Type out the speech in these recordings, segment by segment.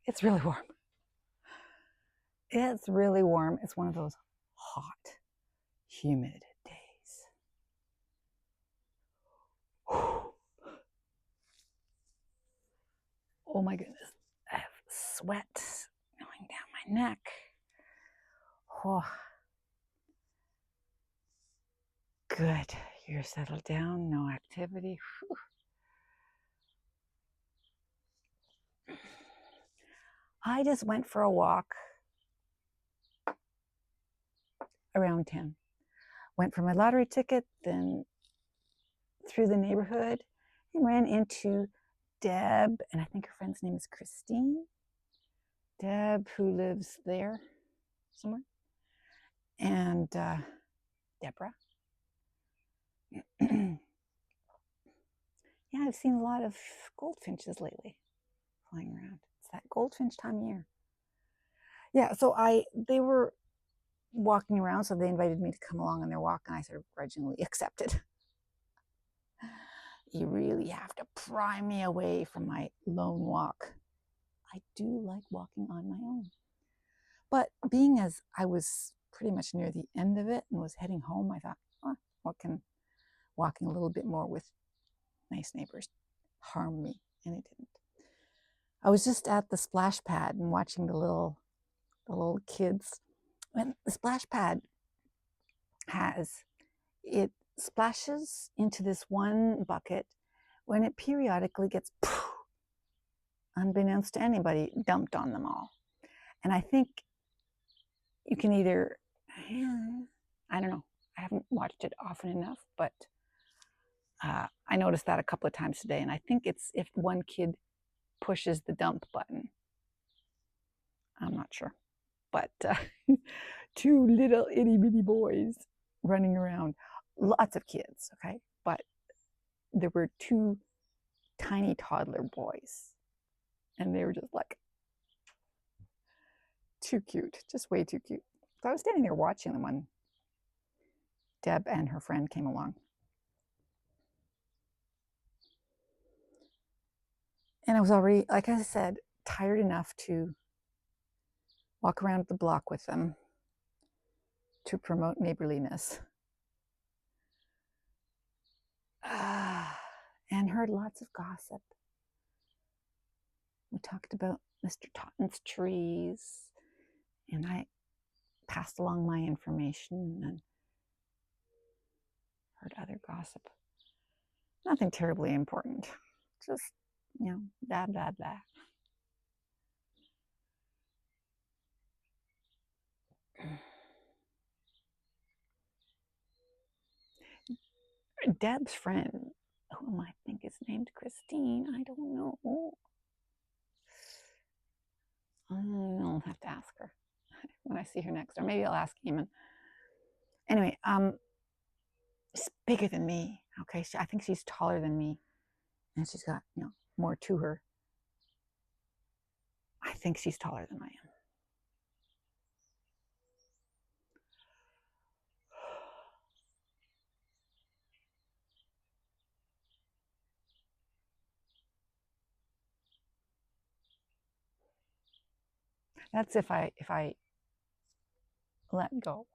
It's really warm. It's really warm. It's one of those hot, humid days. Oh my goodness. I have sweat going down my neck. Oh, good. You're settled down, no activity. Whew. I just went for a walk around 10. Went for my lottery ticket, then through the neighborhood and ran into Deb, and I think her friend's name is Christine. Deb, who lives there somewhere, and Deborah. Yeah, I've seen a lot of goldfinches lately flying around. It's that goldfinch time of year. Yeah, so they were walking around, so they invited me to come along on their walk, and I sort of grudgingly accepted. You really have to pry me away from my lone walk. I do like walking on my own. But being as I was pretty much near the end of it and was heading home, I thought, oh, what can walking a little bit more with nice neighbors harm me? And it didn't. I was just at the splash pad and watching the little kids. And the splash pad it splashes into this one bucket when it periodically gets, unbeknownst to anybody, dumped on them all. And I think you can either, I don't know, I haven't watched it often enough, but I noticed that a couple of times today. And I think it's if one kid pushes the dump button. I'm not sure. But two little itty bitty boys running around, lots of kids, okay? But there were two tiny toddler boys, and they were just like too cute, just way too cute. So I was standing there watching them when Deb and her friend came along. And I was already, like I said, tired enough to walk around the block with them to promote neighborliness. And heard lots of gossip. We talked about Mr. Totten's trees, and I passed along my information and heard other gossip. Nothing terribly important, just, blah, blah, blah. Deb's friend, whom I think is named Christine, I don't know. I'll have to ask her when I see her next, or maybe I'll ask Eamon. Anyway, she's bigger than me. Okay, I think she's taller than me, and she's got more to her. I think she's taller than I am. That's if I let go.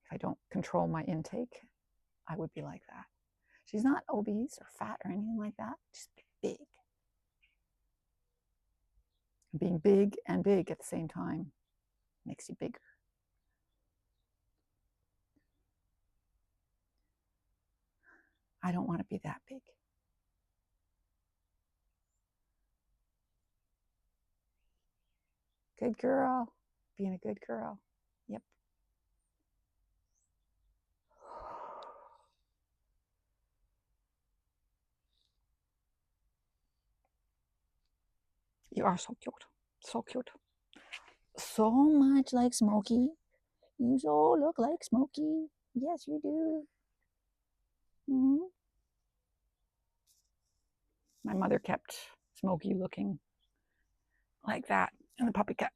If I don't control my intake, I would be like that. She's not obese or fat or anything like that. Just big. Being big and big at the same time makes you bigger. I don't want to be that big. Good girl. Being a good girl. Yep. You are so cute. So cute. So much like Smokey. You so look like Smokey. Yes, you do. Mm-hmm. My mother kept Smokey looking like that in the puppy cut.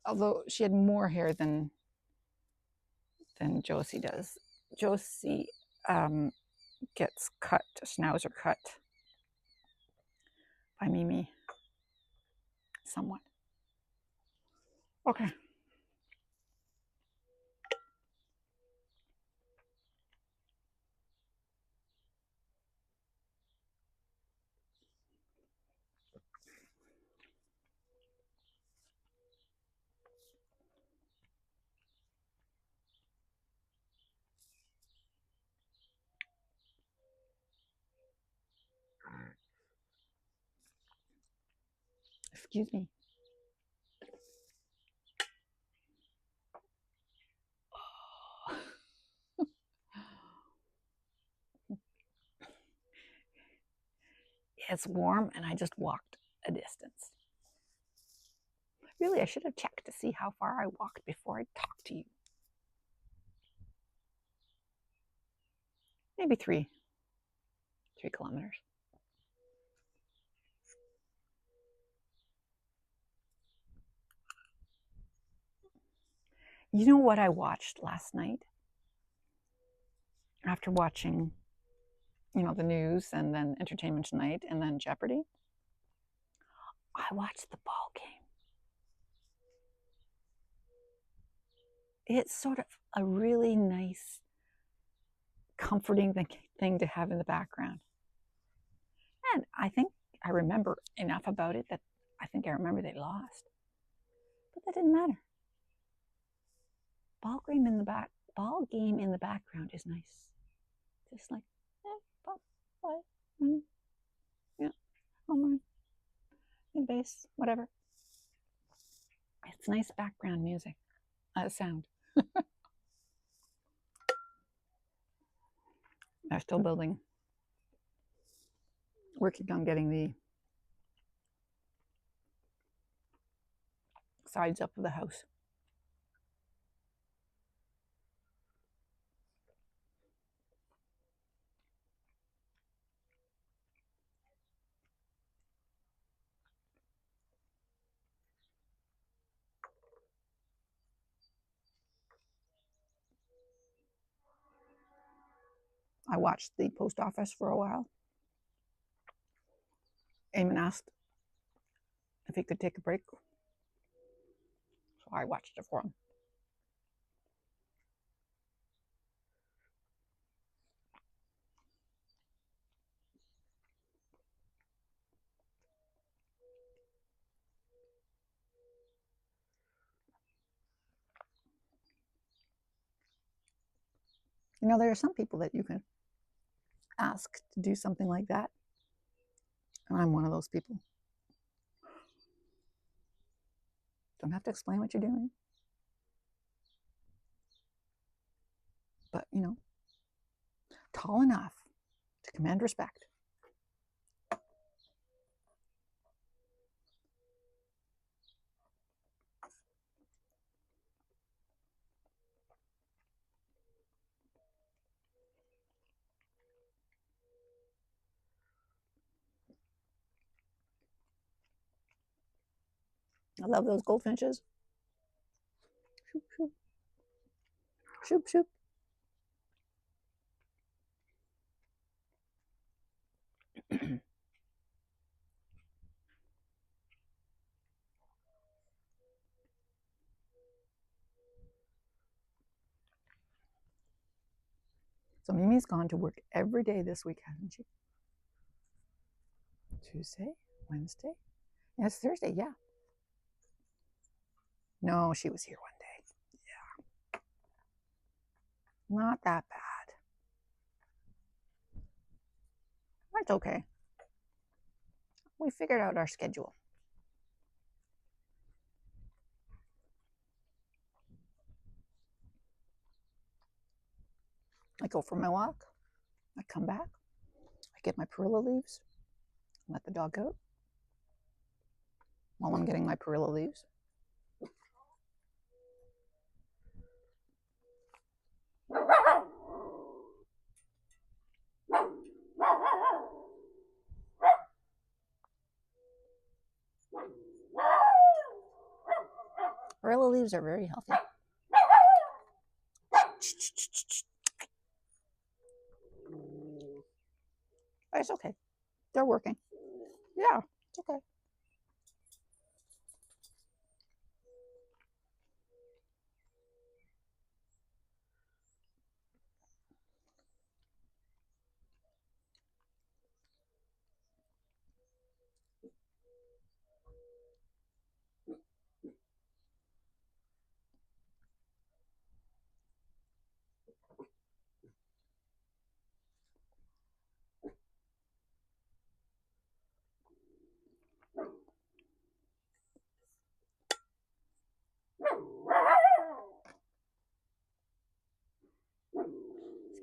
Although she had more hair than Josie does. Josie gets cut, a schnauzer cut by Mimi somewhat. Okay. Excuse me. It's warm and I just walked a distance. Really, I should have checked to see how far I walked before I talked to you. Maybe 3 kilometers. You know what I watched last night? After watching, the news and then Entertainment Tonight and then Jeopardy, I watched the ball game. It's sort of a really nice, comforting thing to have in the background. And I think I remember enough about it that I think I remember they lost. But that didn't matter. Ball game in the background is nice. Just like, bye. Yeah, home run. Base, whatever. It's nice background music. Sound. They're still building. Working on getting the sides up of the house. I watched the post office for a while. Eamon asked if he could take a break, so I watched it for him. There are some people that you can ask to do something like that, and I'm one of those people. Don't have to explain what you're doing, but tall enough to command respect. I love those goldfinches. Shoop, shoop. Shoop, shoop. So Mimi's gone to work every day this week, hasn't she? Tuesday, Wednesday. Yes, Thursday, yeah. No, she was here one day. Yeah. Not that bad. That's okay. We figured out our schedule. I go for my walk. I come back. I get my perilla leaves. Let the dog out. While I'm getting my perilla leaves, perilla leaves are very healthy. It's okay. They're working. Yeah, it's okay.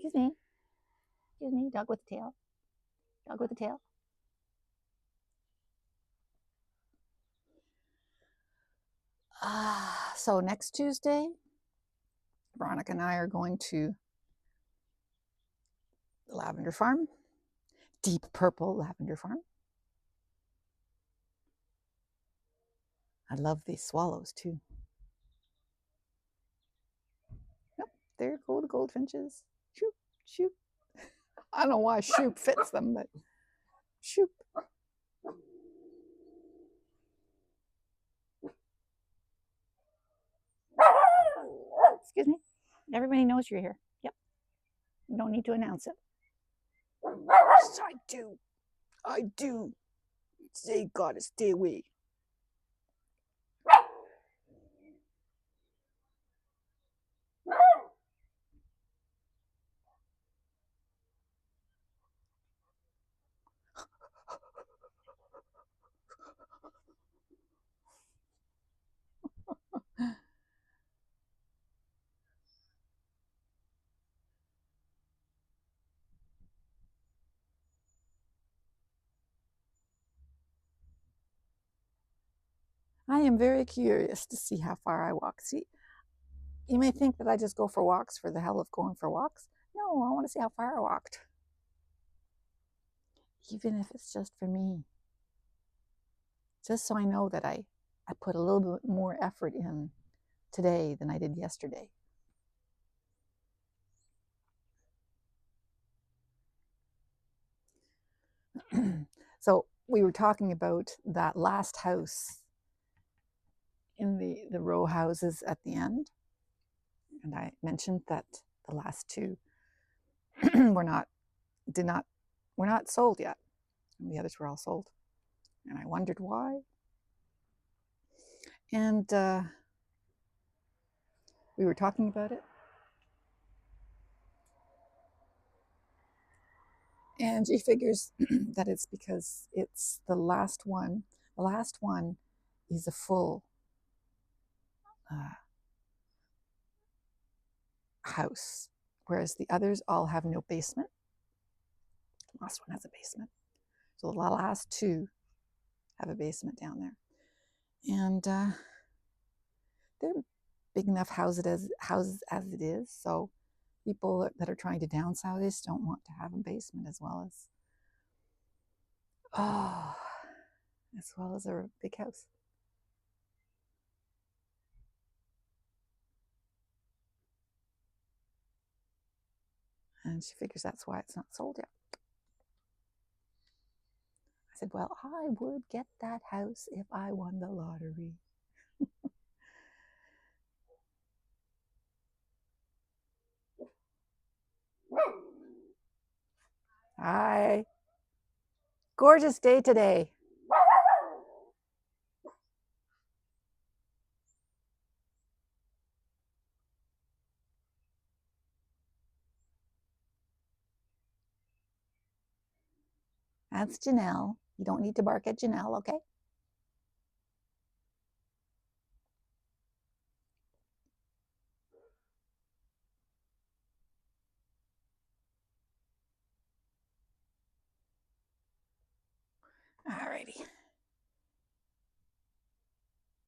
Excuse me. Excuse me. Dog with a tail. Dog with a tail. So next Tuesday, Veronica and I are going to the lavender farm, deep purple lavender farm. I love these swallows too. Yep, there go the goldfinches. Shoop, shoop. I don't know why shoop fits them, but shoop. Excuse me. Everybody knows you're here. Yep. You don't need to announce it. Yes, I do. I do. They gotta stay away. I am very curious to see how far I walk. See, you may think that I just go for walks for the hell of going for walks. No, I want to see how far I walked. Even if it's just for me. Just so I know that I put a little bit more effort in today than I did yesterday. So we were talking about that last house in the row houses at the end. And I mentioned that the last two were not sold yet. And the others were all sold. And I wondered why. And we were talking about it. And she figures that it's because it's the last one. The last one is a full house, whereas the others all have no basement. The last one has a basement. So the last two have a basement down there. And they're big enough houses as it is. So people that are trying to downsize don't want to have a basement as well as a big house. And she figures that's why it's not sold yet. I said, well, I would get that house if I won the lottery. Hi. Gorgeous day today. That's Janelle. You don't need to bark at Janelle, okay? Alrighty.